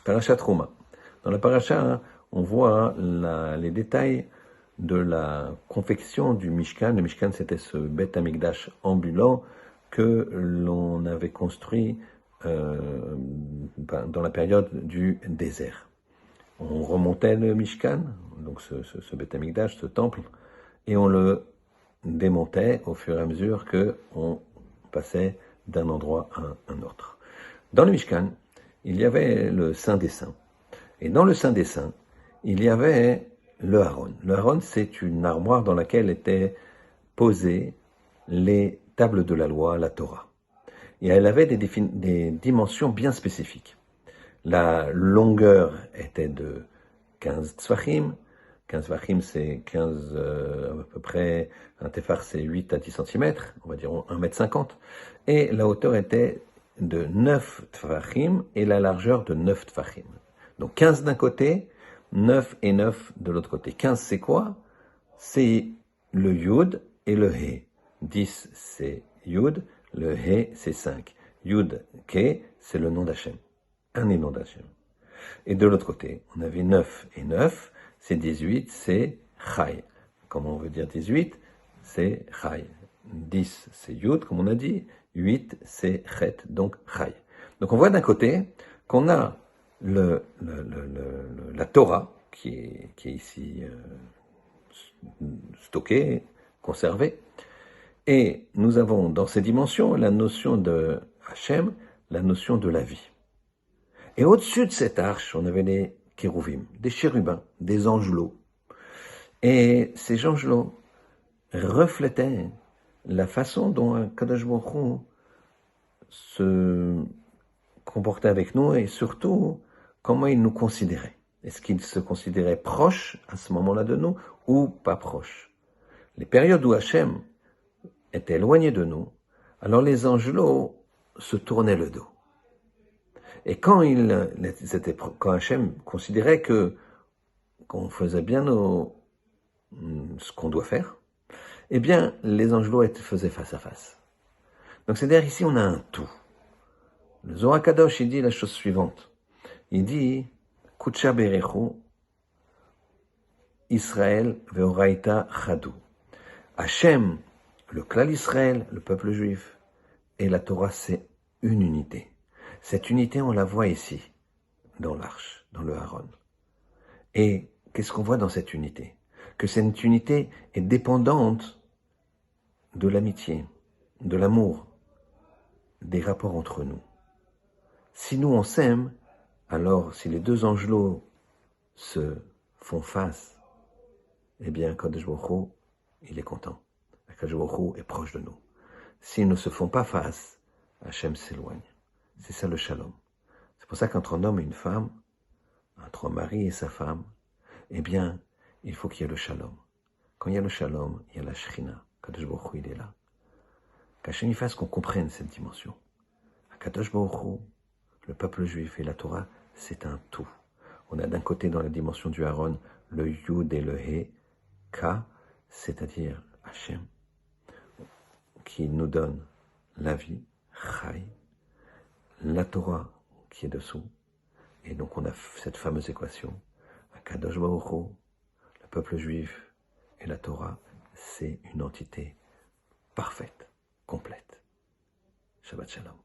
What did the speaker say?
Parashat Trouma. Dans la paracha, on voit les détails de la confection du Mishkan. Le Mishkan, c'était ce Beth Amikdash ambulant que l'on avait construit dans la période du désert. On remontait le Mishkan, donc ce Beth Amikdash, ce temple, et on le démontait au fur et à mesure qu'on passait d'un endroit à un autre. Dans le Mishkan, il y avait le Saint des Saints. Et dans le Saint des Saints, il y avait le Haron. Le Haron, c'est une armoire dans laquelle étaient posées les tables de la loi, la Torah. Et elle avait des dimensions bien spécifiques. La longueur était de 15 tzfachim. 15 tzfachim, c'est 15, à peu près, un tefar, c'est 8 à 10 cm, on va dire 1,50 m. Et la hauteur était de 9 tfachim et la largeur de 9 tfachim. Donc 15 d'un côté, 9 et 9 de l'autre côté. 15 c'est quoi? C'est le Yud et le He. 10 c'est Yud, le He c'est 5. Yud, Ke, c'est le nom d'Hachem. Un des noms d'Hachem. Et de l'autre côté, on avait 9 et 9, c'est 18, c'est Chai. Comment on veut dire 18? C'est Chai. 10 c'est Yud, comme on a dit. 8 c'est Chet, donc Chai. Donc on voit d'un côté qu'on a la Torah, qui est ici stockée, conservée, et nous avons dans ces dimensions la notion de Hachem, la notion de la vie. Et au-dessus de cette arche, on avait des kérouvim, des chérubins, des angelots. Et ces angelots reflétaient la façon dont Kadosh Baruch Hu se comportait avec nous et surtout comment il nous considérait. Est-ce qu'il se considérait proche à ce moment-là de nous ou pas proche? Les périodes où Hachem était éloigné de nous, alors les angelots se tournaient le dos. Et quand Hachem considérait qu'on faisait bien ce qu'on doit faire, eh bien, les angelots faisaient face à face. Donc c'est-à-dire ici, on a un tout. Le Zohar Kadosh, il dit la chose suivante. Il dit, Kutsha Berechu, Israël ve'oraita chadou. Hachem, le Klal Israël, le peuple juif, et la Torah, c'est une unité. Cette unité, on la voit ici, dans l'arche, dans le Haron. Et qu'est-ce qu'on voit dans cette unité? Que cette unité est dépendante de l'amitié, de l'amour, des rapports entre nous. Si nous, on s'aime, alors si les deux angelots se font face, eh bien, Kadosh Baruch Hu, il est content. Kadosh Baruch Hu est proche de nous. S'ils ne se font pas face, Hachem s'éloigne. C'est ça le shalom. C'est pour ça qu'entre un homme et une femme, entre un mari et sa femme, eh bien, il faut qu'il y ait le shalom. Quand il y a le shalom, il y a la shrina. Kadosh Baruch Hu, il est là. Qu'Hachem y fasse qu'on comprenne cette dimension. Kadosh Baruch Hu, le peuple juif et la Torah, c'est un tout. On a d'un côté dans la dimension du Haron le Yud et le He, Ka, c'est-à-dire Hachem, qui nous donne la vie, Chai, la Torah qui est dessous. Et donc on a cette fameuse équation. Kadosh Baruch Hu, le peuple juif et la Torah, c'est une entité parfaite, complète. Shabbat Shalom.